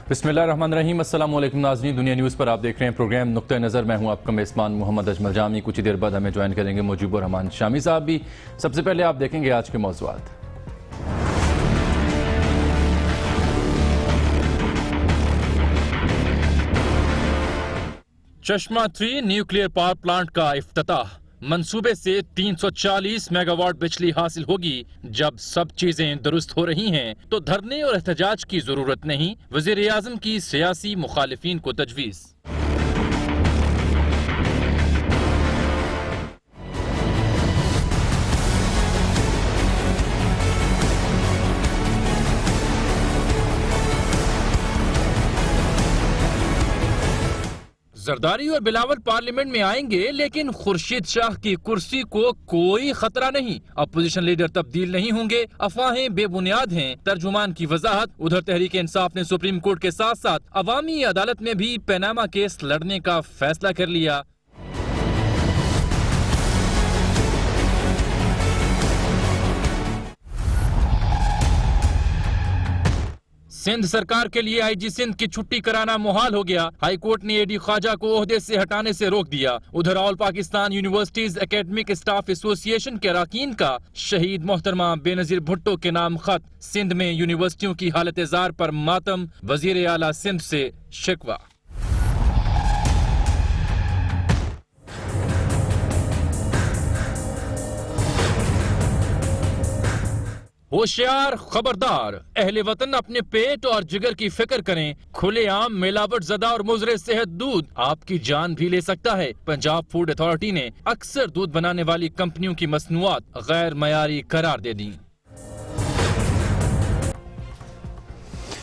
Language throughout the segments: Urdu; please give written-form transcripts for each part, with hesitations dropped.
بسم اللہ الرحمن الرحیم۔ السلام علیکم ناظرین، دنیا نیوز پر آپ دیکھ رہے ہیں پروگرام نقطہ نظر۔ میں ہوں آپ کا میزبان محمد اجمل جامی۔ کچھ دیر بعد ہمیں جوائن کریں گے مجیب الرحمان شامی صاحب بھی۔ سب سے پہلے آپ دیکھیں گے آج کے موضوعات۔ چشمہ 3 نیوکلیئر پاور پلانٹ کا افتتاح۔ منصوبے سے 340 میگا واٹ بجلی حاصل ہوگی۔ جب سب چیزیں درست ہو رہی ہیں تو دھرنے اور احتجاج کی ضرورت نہیں، وزیر اعظم کی سیاسی مخالفین کو تجویز۔ زرداری اور بلاول پارلیمنٹ میں آئیں گے لیکن خورشید شاہ کی کرسی کو کوئی خطرہ نہیں۔ اپوزیشن لیڈر تبدیل نہیں ہوں گے، افواہیں بے بنیاد ہیں، ترجمان کی وضاحت۔ ادھر تحریک انصاف نے سپریم کورٹ کے ساتھ ساتھ عوامی عدالت میں بھی پیناما کیس لڑنے کا فیصلہ کر لیا۔ سندھ سرکار کے لیے آئی جی سندھ کی چھٹی کرانا محال ہو گیا۔ ہائی کورٹ نے اے ڈی خواجہ کو عہدے سے ہٹانے سے روک دیا۔ ادھر آل پاکستان یونیورسٹیز اکیڈمک اسٹاف ایسوسی ایشن کے اراکین کا شہید محترمہ بے نظیر بھٹو کے نام خط۔ سندھ میں یونیورسٹیوں کی حالت زار پر ماتم، وزیر اعلیٰ سندھ سے شکوہ۔ ہوشیار، خبردار، اہل وطن اپنے پیٹ اور جگر کی فکر کریں۔ کھلے عام ملاوٹ زدہ اور مضر صحت دودھ آپ کی جان بھی لے سکتا ہے۔ پنجاب فوڈ اتھارٹی نے اکثر دودھ بنانے والی کمپنیوں کی مصنوعات غیر معیاری قرار دے دیں۔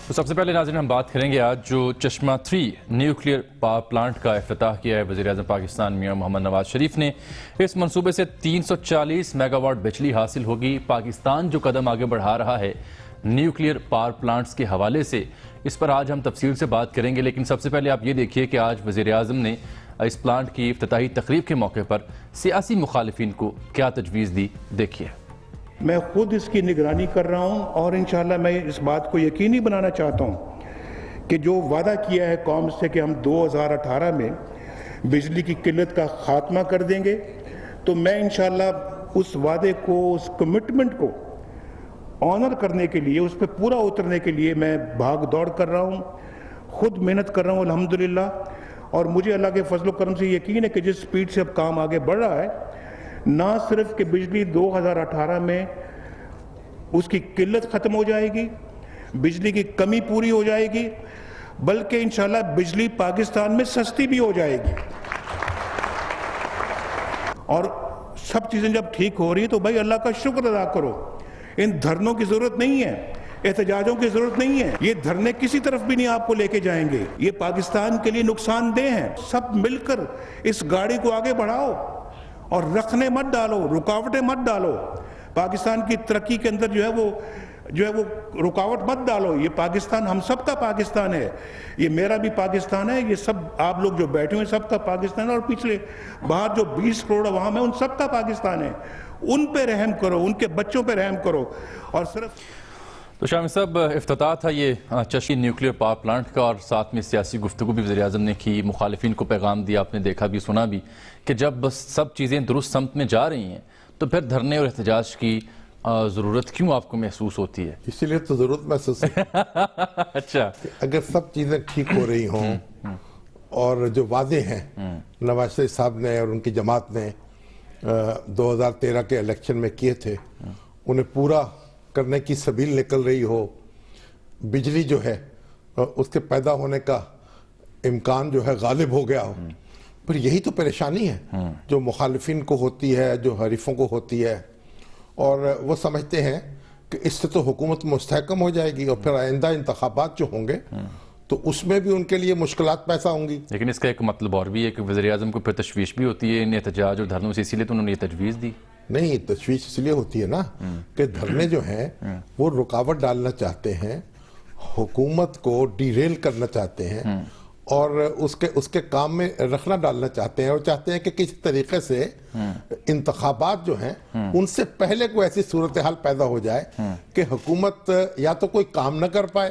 تو سب سے پہلے ناظرین ہم بات کریں گے آج جو چشمہ 3 نیوکلیئر پاور پلانٹ کا افتتاح کیا ہے وزیر اعظم پاکستان میاں محمد نواز شریف نے۔ اس منصوبے سے 340 میگا واٹ بجلی حاصل ہوگی۔ پاکستان جو قدم آگے بڑھا رہا ہے نیوکلیئر پاور پلانٹس کے حوالے سے، اس پر آج ہم تفصیل سے بات کریں گے، لیکن سب سے پہلے آپ یہ دیکھیے کہ آج وزیر اعظم نے اس پلانٹ کی افتتاحی تقریب کے موقع پر سیاسی مخالفین کو کیا تجویز دی، دیکھیے۔ میں خود اس کی نگرانی کر رہا ہوں اور انشاءاللہ میں اس بات کو یقینی بنانا چاہتا ہوں کہ جو وعدہ کیا ہے قوم سے کہ ہم 2018 میں بجلی کی قلت کا خاتمہ کر دیں گے، تو میں انشاءاللہ اس وعدے کو، اس کمٹمنٹ کو آنر کرنے کے لیے، اس پہ پورا اترنے کے لیے میں بھاگ دوڑ کر رہا ہوں، خود محنت کر رہا ہوں الحمدللہ۔ اور مجھے اللہ کے فضل و کرم سے یقین ہے کہ جس سپیڈ سے اب کام آگے بڑھ رہا ہے، نہ صرف کہ بجلی 2018 میں اس کی قلت ختم ہو جائے گی، بجلی کی کمی پوری ہو جائے گی، بلکہ انشاءاللہ بجلی پاکستان میں سستی بھی ہو جائے گی۔ اور سب چیزیں جب ٹھیک ہو رہی ہیں تو بھائی اللہ کا شکر ادا کرو۔ ان دھرنوں کی ضرورت نہیں ہے، احتجاجوں کی ضرورت نہیں ہے، یہ دھرنے کسی طرف بھی نہیں آپ کو لے کے جائیں گے، یہ پاکستان کے لیے نقصان دہ ہیں۔ سب مل کر اس گاڑی کو آگے بڑھاؤ اور رکھنے مت ڈالو، رکاوٹیں مت ڈالو۔ پاکستان کی ترقی کے اندر جو ہے وہ رکاوٹ مت ڈالو۔ یہ پاکستان ہم سب کا پاکستان ہے، یہ میرا بھی پاکستان ہے، یہ سب آپ لوگ جو بیٹھے ہوئے سب کا پاکستان ہے، اور پچھلے باہر جو 20 کروڑ عوام ہے ان سب کا پاکستان ہے۔ ان پہ رحم کرو، ان کے بچوں پہ رحم کرو۔ اور صرف تو شامی صاحب، افتتاح تھا یہ چشمہ نیوکلیئر پاور پلانٹ کا، اور ساتھ میں سیاسی گفتگو بھی وزیر اعظم نے کی، مخالفین کو پیغام دیا، آپ نے دیکھا بھی سنا بھی کہ جب بس سب چیزیں درست سمت میں جا رہی ہیں تو پھر دھرنے اور احتجاج کی ضرورت کیوں آپ کو محسوس ہوتی ہے؟ اسی لیے تو ضرورت محسوس ہے۔ اچھا، اگر سب چیزیں ٹھیک ہو رہی ہوں اور جو وعدے ہیں نواز شریف صاحب نے اور ان کی جماعت نے 2013 کے الیکشن میں کیے تھے، انہیں پورا کرنے کی سبیل نکل رہی ہو، بجلی جو ہے اس کے پیدا ہونے کا امکان جو ہے غالب ہو گیا ہو، پر یہی تو پریشانی ہے جو مخالفین کو ہوتی ہے، جو حریفوں کو ہوتی ہے، اور وہ سمجھتے ہیں کہ اس سے تو حکومت مستحکم ہو جائے گی اور پھر آئندہ انتخابات جو ہوں گے تو اس میں بھی ان کے لیے مشکلات پیدا ہوں گی۔ لیکن اس کا ایک مطلب اور بھی ہے کہ وزیر اعظم کو پھر تشویش بھی ہوتی ہے ان احتجاج اور دھرنوں سے، اسی لیے تو انہوں نے یہ تجویز دی۔ نہیں، تشویش اس لیے ہوتی ہے نا کہ دھرنے جو ہیں وہ رکاوٹ ڈالنا چاہتے ہیں، حکومت کو ڈیریل کرنا چاہتے ہیں اور اس کے کام میں رکھنا ڈالنا چاہتے ہیں، اور چاہتے ہیں کہ کسی طریقے سے انتخابات جو ہیں ان سے پہلے کوئی ایسی صورتحال پیدا ہو جائے کہ حکومت یا تو کوئی کام نہ کر پائے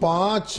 5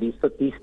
2030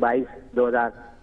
22, 2000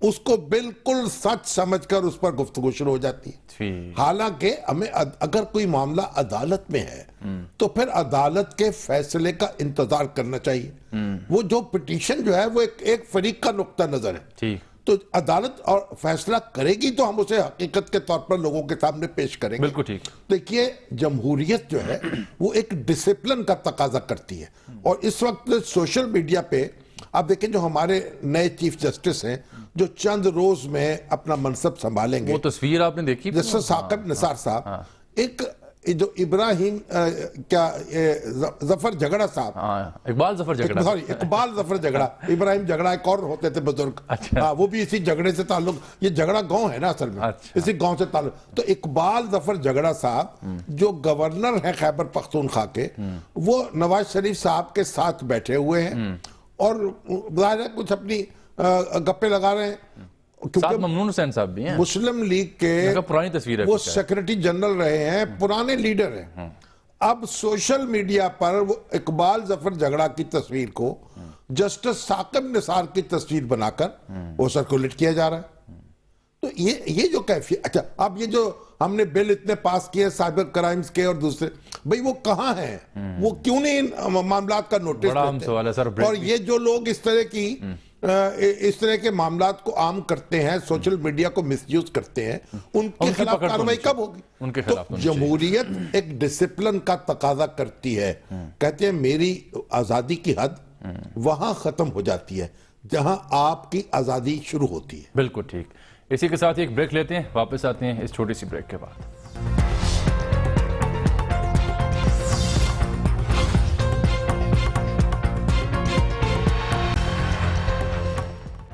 اس کو بالکل سچ سمجھ کر اس پر گفتگو شروع ہو جاتی ہے. حالانکہ ہمیں اگر کوئی معاملہ عدالت میں ہے تو پھر عدالت کے فیصلے کا انتظار کرنا چاہیے. وہ جو پٹیشن جو ہے وہ ایک فریق کا نقطہ نظر ہے, تو عدالت اور فیصلہ کرے گی تو ہم اسے حقیقت کے طور پر لوگوں کے سامنے پیش کریں گے. بالکل ٹھیک. دیکھیے جمہوریت جو ہے وہ ایک ڈسپلن کا تقاضا کرتی ہے, اور اس وقت سوشل میڈیا پہ آپ دیکھیں جو ہمارے نئے چیف جسٹس ہیں جو چند روز میں اپنا منصب سنبھالیں گے, وہ تصویر آپ نے دیکھی جسٹس ثاقب نثار صاحب, ایک جو ابراہیم ظفر جھگڑا صاحب, اقبال ظفر جھگڑا, ابراہیم جھگڑا ایک اور ہوتے تھے بزرگ, وہ بھی اسی جھگڑے سے تعلق, یہ جھگڑا گاؤں ہے نا اصل میں, اسی گاؤں سے تعلق. تو اقبال ظفر جھگڑا صاحب جو گورنر ہیں خیبر پختونخوا کے, وہ نواز شریف صاحب کے ساتھ بیٹھے ہوئے ہیں اور ظاہر ہے کچھ اپنی گپے لگا رہے ہیں. ساتھ ممنون حسین صاحب بھی ہیں, مسلم لیگ کے پرانی تصویر ہے, وہ سیکرٹری جنرل رہے ہیں, پرانے لیڈر ہیں. اب سوشل میڈیا پر وہ اقبال ظفر جھگڑا کی تصویر کو جسٹس ثاقب نثار کی تصویر بنا کر وہ سرکولیٹ کیا جا رہا ہے. تو یہ جو کیفیت, اچھا اب یہ جو ہم نے بل اتنے پاس کیے سائبر کرائمز کے اور دوسرے, بھئی وہ کہاں ہیں, وہ کیوں نہیں ان معاملات کا نوٹس لیتے؟ اور یہ جو لوگ اس طرح کے معاملات کو عام کرتے ہیں, سوشل میڈیا کو مس یوز کرتے ہیں, ان کے خلاف کارروائی کب ہوگی؟ تو جمہوریت ایک ڈسپلن کا تقاضا کرتی ہے. کہتے ہیں میری آزادی کی حد وہاں ختم ہو جاتی ہے جہاں آپ کی آزادی شروع ہوتی ہے. بالکل ٹھیک. اسی کے ساتھ ایک بریک لیتے ہیں, واپس آتے ہیں اس چھوٹی سی بریک کے بعد.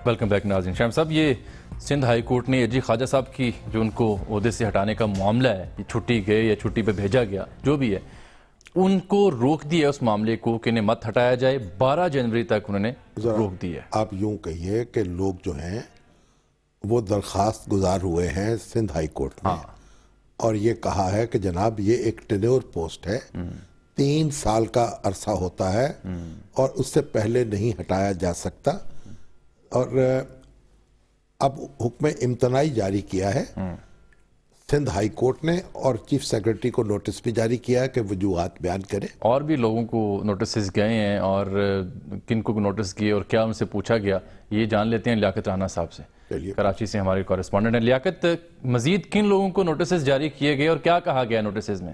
ویلکم بیک ناظرین. شام صاحب, یہ سندھ ہائی کورٹ نے AG خواجہ صاحب کی جو ان کو عہدے سے ہٹانے کا معاملہ ہے, یہ چھٹی گئے یا چھٹی پہ بھیجا گیا جو بھی ہے, ان کو روک دیا اس معاملے کو کہ انہیں مت ہٹایا جائے. 12 جنوری تک انہوں نے روک دیا. آپ یوں کہیے کہ لوگ جو ہیں وہ درخواست گزار ہوئے ہیں سندھ ہائی کورٹ میں, اور یہ کہا ہے کہ جناب یہ ایک ٹینیور پوسٹ ہے, 3 سال کا عرصہ ہوتا ہے اور اس سے پہلے نہیں ہٹایا جا سکتا. اور اب حکم امتناعی جاری کیا ہے سندھ ہائی کورٹ نے, اور چیف سیکرٹری کو نوٹس بھی جاری کیا ہے کہ وجوہات بیان کرے. اور بھی لوگوں کو نوٹسز گئے ہیں, اور کن کو نوٹس کیے اور کیا ان سے پوچھا گیا, یہ جان لیتے ہیں لیاقت رانا صاحب سے. کراچی سے ہمارے کورسپونڈنٹ ہیں. لیاقت, مزید کن لوگوں کو نوٹسز جاری کیے گئے اور کیا کہا گیا نوٹسز میں؟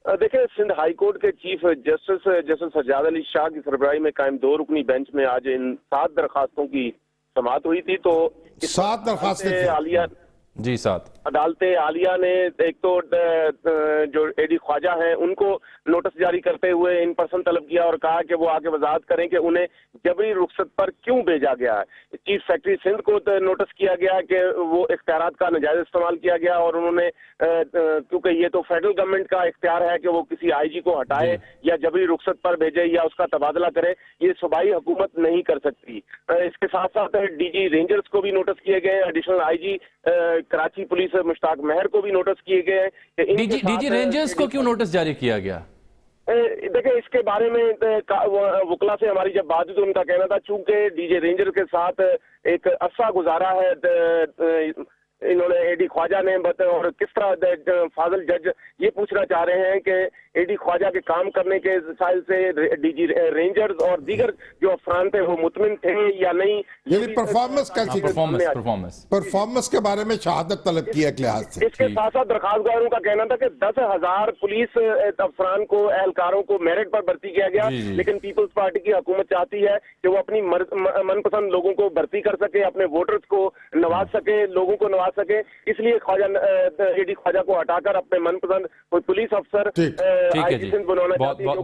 دیکھیں, سندھ ہائی کورٹ کے چیف جسٹس سجاد علی شاہ کی سربراہی میں قائم 2 رکنی بینچ میں آج ان 7 درخواستوں کی سماعت ہوئی تھی. تو 7 درخواستیں عالیہ, جی 7 عدالت عالیہ نے ایک تو جو AD خواجہ ہیں ان کو نوٹس جاری کرتے ہوئے ان پرسن طلب کیا اور کہا کہ وہ آگے وضاحت کریں کہ انہیں جبری رخصت پر کیوں بھیجا گیا ہے. چیف سیکرٹری سندھ کو نوٹس کیا گیا کہ وہ اختیارات کا ناجائز استعمال کیا گیا, اور انہوں نے کیونکہ یہ تو فیڈرل گورنمنٹ کا اختیار ہے کہ وہ کسی IG کو ہٹائے یا جبری رخصت پر بھیجے یا اس کا تبادلہ کرے, یہ صوبائی حکومت نہیں کر سکتی. اس کے ساتھ ساتھ DG رینجرز کو بھی نوٹس کیے گئے, ایڈیشنل IG کراچی پولیس مشتاق مہر کو بھی نوٹس کیے گئے ہیں. DG رینجرز کو کیوں نوٹس جاری کیا گیا؟ دیکھیں, اس کے بارے میں وکلا سے ہماری جب بات ہوئی تو ان کا کہنا تھا چونکہ DG رینجر کے ساتھ ایک عرصہ گزارا ہے انہوں نے AD خواجہ نے, اور کس طرح فاضل جج یہ پوچھنا چاہ رہے ہیں کہ AD خواجہ کے کام کرنے کے سائل سے DG رینجرز اور دیگر جو افراد تھے وہ مطمئن تھے یا نہیں. یعنی پرفارمنس کیسی, پرفارمنس کے بارے میں شہادت طلب کی ایک لحاظ سے. اس کے ساتھ ساتھ درخواست گزاروں کا کہنا تھا کہ 10,000 پولیس افسران کو, اہلکاروں کو میرٹ پر بھرتی کیا گیا, لیکن پیپلز پارٹی کی حکومت چاہتی ہے کہ وہ اپنی من پسند لوگوں کو بھرتی کر سکے, اپنے ووٹرز کو نواز سکے, لوگوں کو نواز سکے. اس لیے AD خواجہ کو ہٹا کر اپنے من پسند کوئی پولیس افسر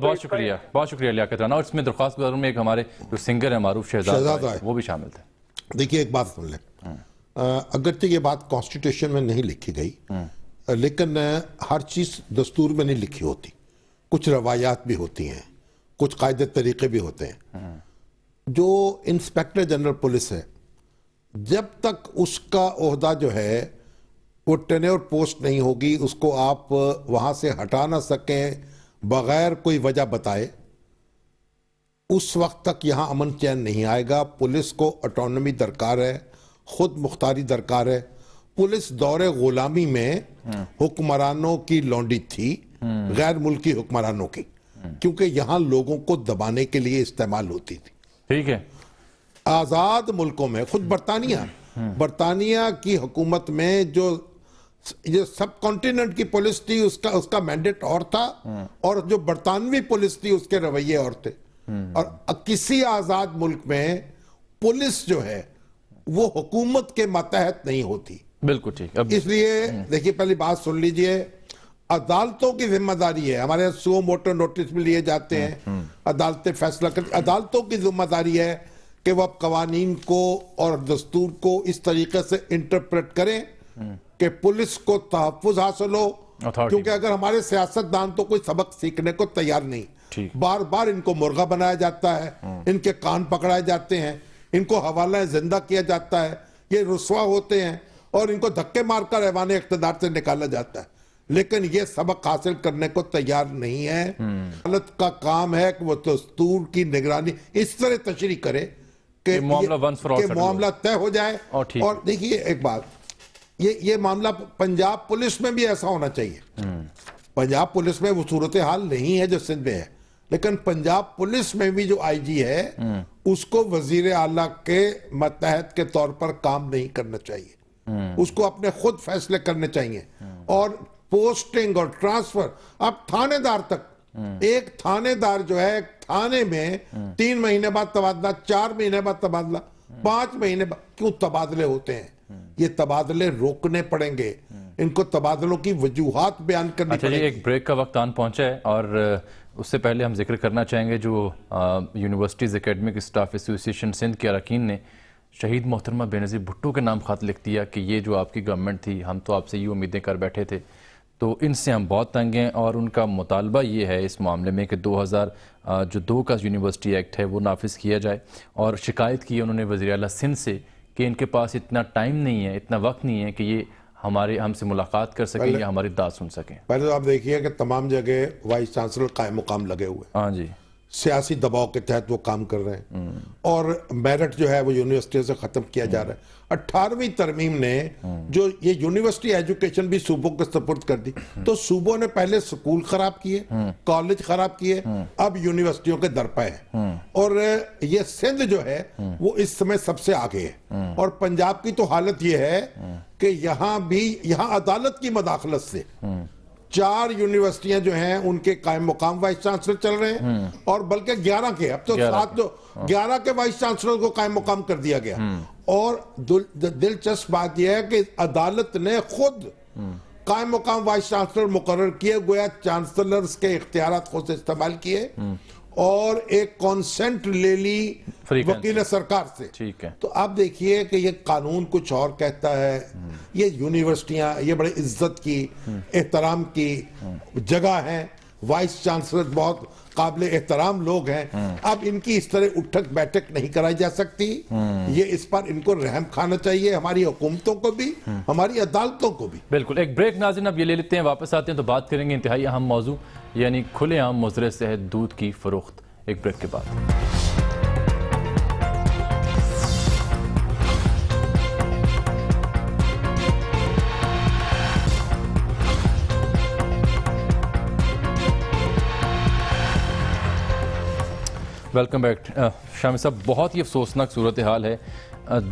بہت شکریہ لیاقت رانا. اور اس میں درخواست گزاروں میں ایک ہمارے جو سنگر ہیں معروف شہزاد وہ بھی شامل تھے. دیکھیے ایک بات سن لیں, اگرچہ یہ بات کانسٹیٹیوشن میں نہیں لکھی گئی, لیکن ہر چیز دستور میں نہیں لکھی ہوتی. کچھ روایات بھی ہوتی ہیں, کچھ قاعدے طریقے بھی ہوتے ہیں. جو انسپیکٹر جنرل پولیس ہے, جب تک اس کا عہدہ جو ہے وہ ٹینیور پوسٹ نہیں ہوگی, اس کو آپ وہاں سے ہٹا نہ سکیں بغیر کوئی وجہ بتائے, اس وقت تک یہاں امن چین نہیں آئے گا. پولیس کو اٹانومی درکار ہے, خود مختاری درکار ہے. پولیس دور غلامی میں حکمرانوں کی لونڈی تھی, غیر ملکی حکمرانوں کی, کیونکہ یہاں لوگوں کو دبانے کے لیے استعمال ہوتی تھی. ٹھیک ہے. آزاد ملکوں میں, خود برطانیہ کی حکومت میں جو سب کانٹیننٹ کی پولیس تھی, اس کا مینڈیٹ اور تھا, اور جو برطانوی پولیس تھی اس کے رویے اور تھے. اور کسی آزاد ملک میں پولیس جو ہے وہ حکومت کے ماتحت نہیں ہوتی. بالکل ٹھیک. اس لیے دیکھیے, پہلی بات سن لیجئے, عدالتوں کی ذمہ داری ہے, ہمارے سو موٹر نوٹس بھی لیے جاتے ہیں, عدالتیں فیصلہ کرتی, عدالتوں کی ذمہ داری ہے کہ وہ اب قوانین کو اور دستور کو اس طریقے سے انٹرپریٹ کریں کہ پولیس کو تحفظ حاصل ہو. کیونکہ اگر ہمارے سیاستدان تو کوئی سبق سیکھنے کو تیار نہیں, بار بار ان کو مرغا بنایا جاتا ہے, ان کے کان پکڑائے جاتے ہیں, ان کو حوالہ زندہ کیا جاتا ہے, یہ رسوا ہوتے ہیں اور ان کو دھکے مار کر ایوان اقتدار سے نکالا جاتا ہے. لیکن یہ سبق حاصل کرنے کو تیار نہیں ہے. عدالت کا کام ہے کہ وہ دستور کی نگرانی اس طرح تشریح کرے کہ معاملہ طے ہو جائے. اور دیکھیے ایک بات, یہ معاملہ پنجاب پولیس میں بھی ایسا ہونا چاہیے. پنجاب پولیس میں وہ صورتحال نہیں ہے جو سندھ میں ہے, لیکن پنجاب پولیس میں بھی جو آئی جی ہے اس کو وزیر اعلیٰ کے ماتحت کے طور پر کام نہیں کرنا چاہیے. اس کو اپنے خود فیصلے کرنے چاہیے. اور پوسٹنگ اور ٹرانسفر اب تھانے دار تک, ایک تھانے دار جو ہے تھانے میں 3 مہینے بعد تبادلہ, 4 مہینے بعد تبادلہ, 5 مہینے بعد, کیوں تبادلے ہوتے ہیں؟ یہ تبادلے روکنے پڑیں گے, ان کو تبادلوں کی وجوہات بیان کرنی پڑیں گی. ایک بریک کا وقت آن پہنچا ہے, اور اس سے پہلے ہم ذکر کرنا چاہیں گے جو یونیورسٹیز اکیڈمک اسٹاف ایسوسی ایشن سندھ کے اراکین نے شہید محترمہ بے نظیر بھٹو کے نام خط لکھ دیا کہ یہ جو آپ کی گورنمنٹ تھی, ہم تو آپ سے یہ امیدیں کر بیٹھے تھے, تو ان سے ہم بہت تنگ ہیں. اور ان کا مطالبہ یہ ہے اس معاملے میں کہ 2002 کا یونیورسٹی ایکٹ ہے وہ نافذ کیا جائے. اور شکایت کی انہوں نے وزیر اعلیٰ سندھ سے کہ ان کے پاس اتنا ٹائم نہیں ہے, اتنا وقت نہیں ہے کہ یہ ہم سے ملاقات کر سکیں یا ہماری داد سن سکیں. پہلے تو آپ دیکھیے کہ تمام جگہ وائس چانسلر قائم مقام لگے ہوئے, ہاں جی, سیاسی دباؤ کے تحت وہ کام کر رہے ہیں, اور میرٹ جو ہے وہ یونیورسٹی سے ختم کیا جا رہا ہے. 18ویں ترمیم نے جو یہ یونیورسٹی ایجوکیشن بھی صوبوں کو سپرد کر دی, تو صوبوں نے پہلے سکول خراب کیے, کالج خراب کیے, اب یونیورسٹیوں کے در پہ ہیں. اور یہ سندھ جو ہے وہ اس سمے سب سے آگے ہے. اور پنجاب کی تو حالت یہ ہے کہ یہاں عدالت کی مداخلت سے 4 یونیورسٹیاں جو ہیں ان کے قائم مقام وائس چانسلر چل رہے ہیں, اور بلکہ 11 کے, اب تو 11 کے وائس چانسلر کو قائم مقام کر دیا گیا. اور دلچسپ بات یہ ہے کہ عدالت نے خود قائم مقام وائس چانسلر مقرر کیے, گویا چانسلرز کے اختیارات خود سے استعمال کیے, اور ایک کانسنٹ لے لی وکیل سرکار سے. تو آپ دیکھیے کہ یہ قانون کچھ اور کہتا ہے. یہ یونیورسٹیاں یہ بڑے عزت کی, احترام کی جگہ ہیں, وائس چانسلر بہت قابل احترام لوگ ہیں. اب ان کی اس طرح اٹھک بیٹھک نہیں کرائی جا سکتی. یہ اس پر ان کو رحم کھانا چاہیے, ہماری حکومتوں کو بھی, ہماری عدالتوں کو بھی. بالکل. ایک بریک ناظرین اب یہ لے لیتے ہیں, واپس آتے ہیں تو بات کریں گے انتہائی اہم موضوع, یعنی کھلے عام مضر صحت دودھ کی فروخت. ایک بریک کے بعد. Welcome back. شامی صاحب, بہت ہی افسوسناک صورتحال ہے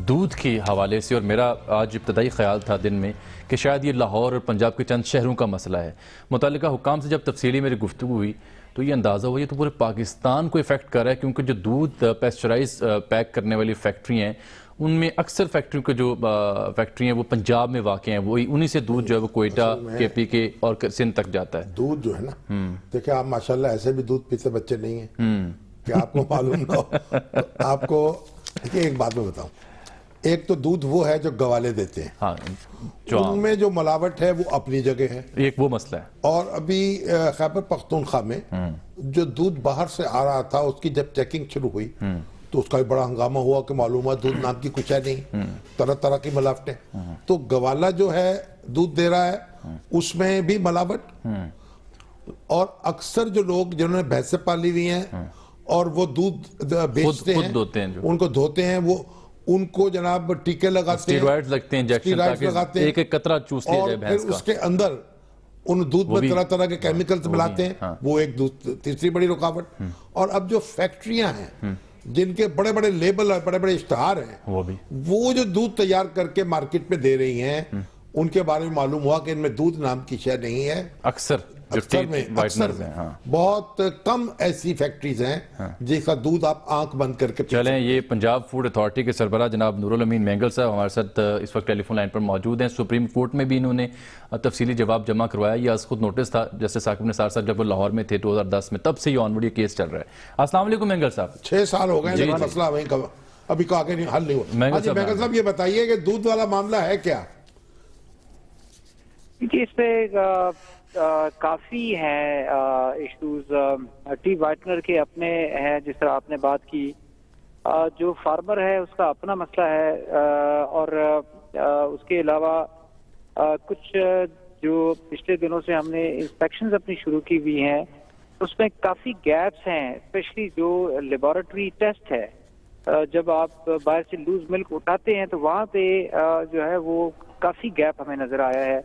دودھ کے حوالے سے, اور میرا آج ابتدائی خیال تھا دن میں کہ شاید یہ لاہور اور پنجاب کے چند شہروں کا مسئلہ ہے. متعلقہ حکام سے جب تفصیلی میری گفتگو ہوئی تو یہ اندازہ ہوا یہ تو پورے پاکستان کو افیکٹ کر رہا ہے, کیونکہ جو دودھ پیسچرائز پیک کرنے والی فیکٹری ہیں ان میں اکثر فیکٹریوں کے جو فیکٹری ہیں وہ پنجاب میں واقع ہیں, وہی انہی سے دودھ جو ہے وہ کوئٹہ, کے پی کے اور سندھ تک جاتا ہے. دودھ جو ہے نا, دیکھیں آپ ماشاءاللہ ایسے بھی دودھ پیتے بچے نہیں ہیں کہ آپ کو معلوم نہ ہو. آپ کو ایک بات میں بتاؤں, ایک تو دودھ وہ ہے جو گوالے دیتے ہیں, ان میں جو ملاوٹ ہے وہ اپنی جگہ ہے, ایک وہ مسئلہ ہے. اور ابھی خیبر پختونخوا میں جو دودھ باہر سے آ رہا تھا اس کی جب چیکنگ شروع ہوئی تو اس کا بھی بڑا ہنگامہ ہوا کہ معلومات دودھ نام کی کچھ ہے نہیں, طرح طرح کی ملاوٹیں. تو گوالا جو ہے دودھ دے رہا ہے اس میں بھی ملاوٹ, اور اکثر جو لوگ جنہوں نے بھینسیں پالی ہوئی ہیں اور وہ دودھ بیچتے خود ہیں، دھوتے ہیں جو۔ ان کو دھوتے ہیں، وہ ان کو جناب ٹیکے لگاتے ہیں، اسٹیرائڈز لگتے ہیں انجیکشن، اسٹیرائڈز لگاتے تاکہ ہیں، ایک ایک قطرہ چوس لیا جائے اور بھینس پھر کا۔ اس کے اندر ان دودھ وہ میں بھی طرح طرح کے کیمیکلز ملاتے ہیں، ہاں۔ وہ ایک تیسری بڑی رکاوٹ۔ اور اب جو فیکٹریاں ہیں جن کے بڑے بڑے لیبل اور بڑے بڑے اشتہار ہیں، وہ بھی وہ جو دودھ تیار کر کے مارکیٹ میں دے رہی ہیں، ان کے بارے میں معلوم ہوا کہ ان میں دودھ نام کی شے نہیں ہے۔ اکثر جو اکثر میں ٹیتھ وائٹنرز ہیں، ہاں۔ بہت کم ایسی فیکٹریز ہیں جس کا دودھ آپ آنکھ بند کر کے پی چلیں، یہ پنجاب فوڈ اتھارٹی کے سربراہ جناب نور الامین مینگل صاحب ہمارے ساتھ اس وقت ٹیلی فون لائن پر موجود ہیں۔ سپریم کورٹ میں بھی انہوں نے تفصیلی جواب جمع کروایا۔ یہ از خود نوٹس تھا جیسے ثاقب نثار صاحب جب وہ لاہور میں تھے 2010 میں، تب سے یہ آن ورڈ یہ کیس چل رہا ہے۔ السلام علیکم مینگل صاحب۔ 6 سال ہو گئے لیکن مسئلہ وہیں کا ابھی کا آگے حل نہیں ہوا۔ مینگل صاحب، مینگل صاحب یہ بتائیے کہ دودھ والا معاملہ ہے کیا؟ اس پہ کافی ہیں ایشوز، ٹی وائٹنر کے اپنے ہیں، جس طرح آپ نے بات کی، جو فارمر ہے اس کا اپنا مسئلہ ہے، اور اس کے علاوہ کچھ جو پچھلے دنوں سے ہم نے انسپیکشنز اپنی شروع کی ہوئی ہیں، اس میں کافی گیپس ہیں، اسپیشلی جو لیبارٹری ٹیسٹ ہے۔ جب آپ باہر سے لوز ملک اٹھاتے ہیں تو وہاں پہ جو ہے وہ کافی گیپ ہمیں نظر آیا ہے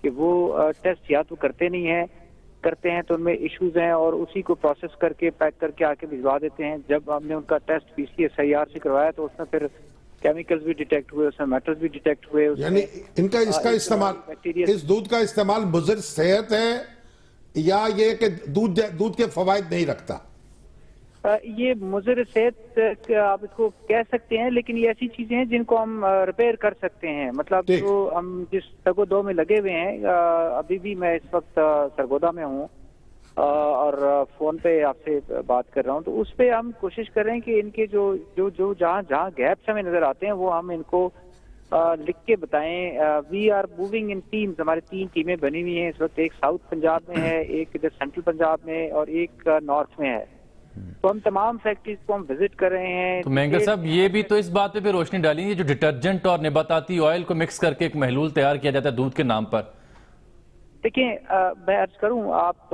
کہ وہ ٹیسٹ یا تو کرتے نہیں ہیں، کرتے ہیں تو ان میں ایشوز ہیں، اور اسی کو پروسیس کر کے پیک کر کے آ کے بھجوا دیتے ہیں۔ جب ہم نے ان کا ٹیسٹ PCSIR سے کروایا تو اس میں پھر کیمیکلز بھی ڈیٹیکٹ ہوئے، اس میں میٹلز بھی ڈیٹیکٹ ہوئے۔ یعنی ان کا اس کا استعمال، اس دودھ کا استعمال مضر صحت ہے یا یہ کہ دودھ کے فوائد نہیں رکھتا؟ یہ مضر صحت آپ اس کو کہہ سکتے ہیں، لیکن یہ ایسی چیزیں ہیں جن کو ہم ریپیئر کر سکتے ہیں۔ مطلب جو ہم جس تگ و دو میں لگے ہوئے ہیں، ابھی بھی میں اس وقت سرگودا میں ہوں اور فون پہ آپ سے بات کر رہا ہوں، تو اس پہ ہم کوشش کر رہے ہیں کہ ان کے جو جہاں گیپس ہمیں نظر آتے ہیں وہ ہم ان کو لکھ کے بتائیں۔ We are moving in teams, ہماری 3 ٹیمیں بنی ہوئی ہیں اس وقت، ایک ساؤتھ پنجاب میں ہے، ایک ادھر سینٹرل پنجاب میں اور ایک نارتھ میں ہے۔ تو ہم تمام فیکٹریز کو ہم وزٹ کر رہے ہیں۔ تو مینگل صاحب یہ بھی تو اس بات پہ روشنی ڈالیں گے، جو ڈٹرجنٹ اور نباتاتی آئل کو مکس کر کے ایک محلول تیار کیا جاتا ہے دودھ کے نام پر۔ دیکھیں، میں عرض کروں، آپ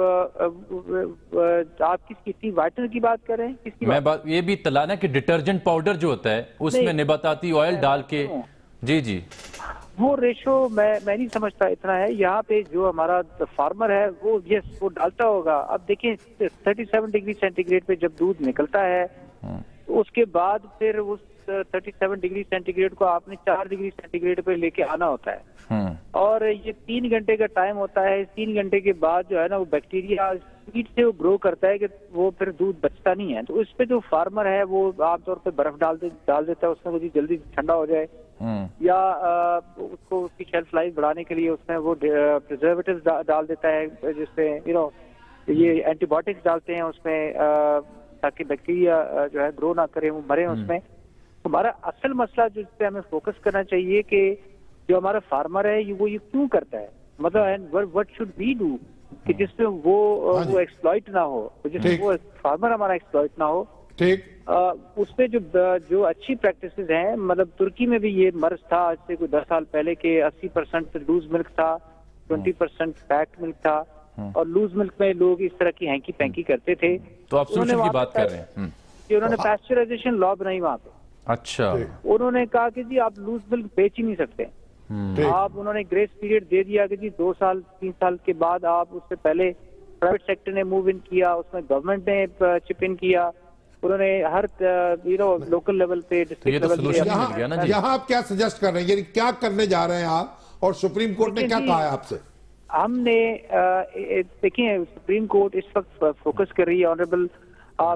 کس کی وائٹنر کی بات کر رہے ہیں؟ کس کی میں بات یہ بھی تلانا کہ ڈٹرجنٹ پاؤڈر جو ہوتا ہے اس میں نباتاتی آئل ڈال کے، جی وہ ریشو میں نہیں سمجھتا اتنا ہے۔ یہاں پہ جو ہمارا فارمر ہے وہ وہ ڈالتا ہوگا۔ اب دیکھیں 37 ڈگری سینٹی گریڈ پہ جب دودھ نکلتا ہے اس کے بعد پھر اس 37 ڈگری سینٹی گریڈ کو آپ نے 4 ڈگری سینٹی گریڈ پہ لے کے آنا ہوتا ہے، اور یہ 3 گھنٹے کا ٹائم ہوتا ہے۔ 3 گھنٹے کے بعد جو ہے نا وہ بیکٹیریا اسپیڈ سے وہ گرو کرتا ہے کہ وہ پھر دودھ بچتا نہیں ہے۔ تو اس پہ جو فارمر ہے وہ عام طور پہ برف ڈال دیتا ہے اس میں، وہ جلدی ٹھنڈا ہو جائے، یا اس کو اس کی شیلف لائف بڑھانے کے لیے اس میں وہ پریزرویٹیوز ڈال دیتا ہے، جس سے یہ اینٹی بایوٹکس ڈالتے ہیں اس میں تاکہ بیکٹیریا جو ہے گرو نہ کرے، وہ مرے اس میں۔ ہمارا اصل مسئلہ جو اس پہ ہمیں فوکس کرنا چاہیے کہ جو ہمارا فارمر ہے وہ یہ کیوں کرتا ہے، مطلب وٹ شوڈ وی ڈو کہ جس پہ وہ ایکسپلائٹ نہ ہو، جس میں وہ فارمر ہمارا ایکسپلائٹ نہ ہو۔ ٹھیک، اس پہ جو اچھی پریکٹسز ہیں، مطلب ترکی میں بھی یہ مرض تھا آج سے کوئی 10 سال پہلے کہ 80% لوز ملک تھا، 20% پیکڈ ملک تھا، اور لوز ملک میں لوگ اس طرح کی ہینکی پینکی کرتے تھے۔ تو آپ سولوشن کی بات کر رہے ہیں کہ انہوں نے پیسچرائزیشن لا بنائی وہاں پہ۔ اچھا، انہوں نے کہا کہ جی آپ لوز ملک بیچ ہی نہیں سکتے، انہوں نے گریس پیریڈ دے دیا کہ جی 2 سال 3 سال کے بعد آپ، اس سے پہلے پرائیویٹ سیکٹر نے موو ان کیا، اس میں گورنمنٹ نے چپ ان کیا، انہوں نے ہر لوکل لیول پہ ڈسٹرکٹ لیول پہ۔ یہاں آپ کیا سجیسٹ کر رہے ہیں، یعنی کیا کرنے جا رہے ہیں آپ، اور سپریم کورٹ نے کیا کہا ہے آپ سے؟ ہم نے دیکھیں سپریم کورٹ اس وقت فوکس کر رہی ہے آنریبل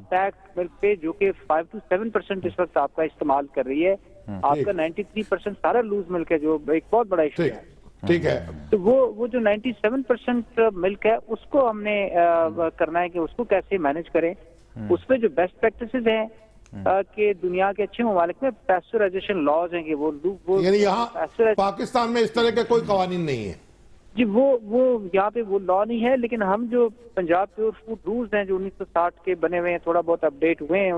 پیکڈ ملک پہ، جو کہ 5 to 7% اس وقت آپ کا استعمال کر رہی ہے۔ آپ کا 93% سارا لوز ملک ہے، جو ایک بہت بڑا ایشو ہے۔ ٹھیک ہے، تو وہ جو 97% ملک ہے اس کو ہم نے کرنا ہے کہ اس کو کیسے مینج کریں۔ اس پہ جو بیسٹ پریکٹسز ہیں کہ دنیا کے اچھے ممالک میں پیسچرائزیشن لاز ہیں کہ وہ یعنی یہاں پاکستان میں اس طرح کے کوئی قوانین نہیں ہیں؟ جی وہ یہاں پہ وہ لا نہیں ہے، لیکن ہم جو پنجاب پیور فوڈ رولز ہیں جو 1960 کے بنے ہوئے ہیں، تھوڑا بہت اپڈیٹ ہوئے ہیں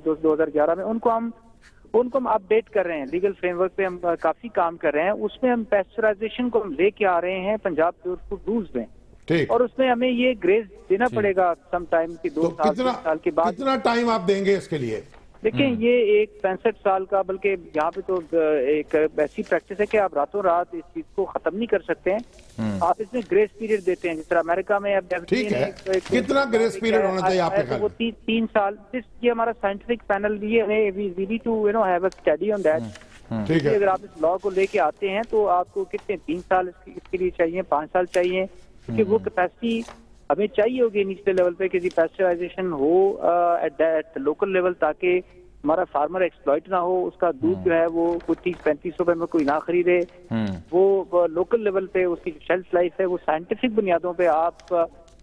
2011 میں، ان کو ہم اپ ڈیٹ کر رہے ہیں۔ لیگل فریم ورک پہ ہم کافی کام کر رہے ہیں، اس میں ہم پیسچرائزیشن کو ہم لے کے آ رہے ہیں پنجاب پیور فوڈ رولز میں۔ ٹھیک. اور اس میں ہمیں یہ گریز دینا پڑے گا سم ٹائم کی 2 تو سال 3 سال کے بعد. کتنا ٹائم آپ دیں گے اس کے لیے؟ دیکھیں یہ ایک 65 سال کا، بلکہ یہاں پہ تو ایک ایسی پریکٹس ہے کہ آپ راتوں رات اس چیز کو ختم نہیں کر سکتے ہیں. آپ اس میں گریس پیریڈ دیتے ہیں، جس طرح امریکہ میں اب ٹھیک ہے. کتنا گریس پیریڈ ہونا چاہیے آپ کے خیال وہ 3 سال. یہ ہمارا سائنٹیفک پینل بھی ہے، we need to have a study on that. ٹھیک ہے. اگر آپ اس لا کو لے کے آتے ہیں تو آپ کو کتنے 3 سال اس کے لیے چاہیے، 5 سال چاہیے، کیونکہ وہ کیپیسٹی ہمیں چاہیے ہوگی نیچلے لیول پہ کہ پیسچرائزیشن ہو ایٹ لوکل لیول، تاکہ ہمارا فارمر ایکسپلائٹ نہ ہو، اس کا دودھ جو ہے وہ 30-35 روپے میں کوئی نہ خریدے. وہ لوکل لیول پہ اس کی شیلف لائف ہے وہ سائنٹیفک بنیادوں پہ آپ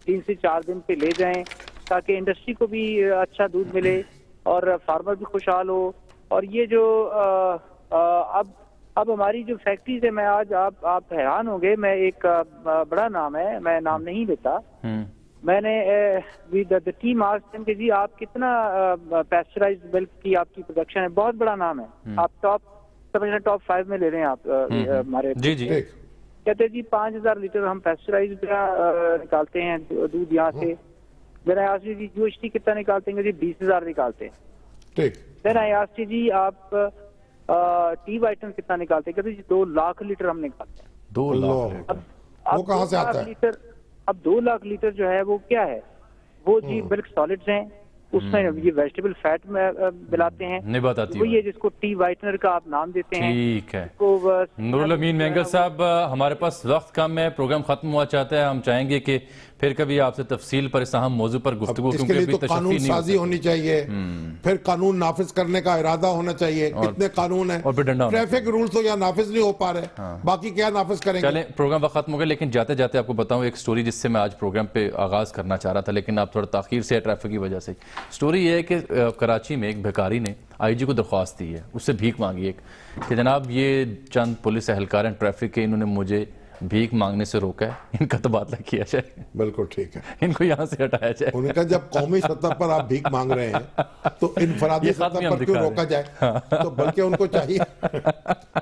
3 سے 4 دن پہ لے جائیں، تاکہ انڈسٹری کو بھی اچھا دودھ ملے اور فارمر بھی خوشحال ہو. اور یہ جو اب ہماری جو فیکٹریز ہے، میں آج آپ حیران ہوں گے، میں ایک بڑا نام ہے، میں نام نہیں لیتا، میں نے ٹیم آسکڈ کہ جی آپ کتنا پیسچرائزڈ ملک کی آپ کی پروڈکشن ہے، بہت بڑا نام ہے، آپ ٹاپ 5 میں لے رہے ہیں آپ ہمارے. جی جی. کہتے ہیں جی 5000 لیٹر ہم پیسچرائزڈ نکالتے ہیں دودھ یہاں سے. دین آئی آسکڈ جی UHT کتنا نکالتے ہیں؟ جی 20000 نکالتے ہیں. ٹھیک. دین آئی آسکڈ جی آپ ٹی وائٹن کتنا نکالتے ہیں؟ کہتے ہیں جی 2 لاکھ لیٹر ہم نکالتے ہیں. 2 لاکھ. وہ کہاں سے آتا ہے؟ اب 2 لاکھ لیٹر جو ہے وہ کیا ہے؟ وہ جی ملک سالڈز ہیں، اس میں یہ ویجیٹیبل فیٹ میں ملاتے ہیں، نبات آتی وہی ہے جس کو ٹی وائٹنر کا آپ نام دیتے ہیں. ٹھیک ہے. نور الامین مینگل صاحب، ہمارے پاس وقت کم ہے، پروگرام ختم ہوا چاہتا ہے. ہم چاہیں گے کہ پھر کبھی آپ سے تفصیل پر اس اہم موضوع پر گفتگو، اس کے لیے تو قانون سازی ہونی چاہیے، پھر قانون نافذ کرنے کا ارادہ ہونا چاہیے. کتنے قانون ہیں، ٹریفک رولز تو یہاں نافذ نہیں ہو پا رہے، باقی کیا نافذ کریں گے. چلیں پروگرام وقت ختم ہو گیا، لیکن جاتے جاتے آپ کو بتاؤں ایک سٹوری جس سے میں آج پروگرام پہ آغاز کرنا چاہ رہا تھا، لیکن آپ تھوڑا تاخیر سے ٹریفک کی وجہ سے. سٹوری یہ ہے کہ کراچی میں ایک بھکاری نے IG کو درخواست دی ہے، اس سے بھیک مانگی ایک کہ جناب یہ چند پولیس اہلکار ہیں ٹریفک کے، انہوں نے مجھے بھیک مانگنے سے روکا ہے، ان کا تبادلہ کیا جائے. بالکل ٹھیک ہے. ان کو یہاں سے ہٹایا جائے. انہوں نے کہا جب قومی سطح پر آپ بھیک مانگ رہے ہیں تو انفرادی سطح پر کیوں روکا جائے؟ تو بلکہ ان کو چاہیے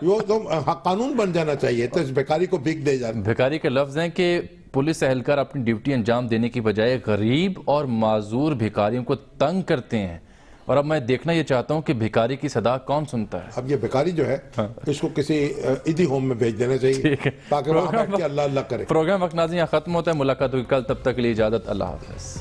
وہ تو قانون بن جانا چاہیے تو اس بھکاری کو بھیک دے جانا. بھکاری کے لفظ ہیں کہ پولیس اہلکار اپنی ڈیوٹی انجام دینے کی بجائے غریب اور معذور بھکاریوں کو تنگ کرتے ہیں. اور اب میں دیکھنا یہ چاہتا ہوں کہ بھکاری کی صدا کون سنتا ہے. اب یہ بھکاری جو ہے اس کو کسی عیدی ہوم میں بھیج دینا چاہیے تاکہ وہاں بیٹھ کے اللہ اللہ کرے. پروگرام وقت ناظرین یہاں ختم ہوتا ہے. ملاقات ہوگی کل، تب تک کے لیے اجازت. اللہ حافظ.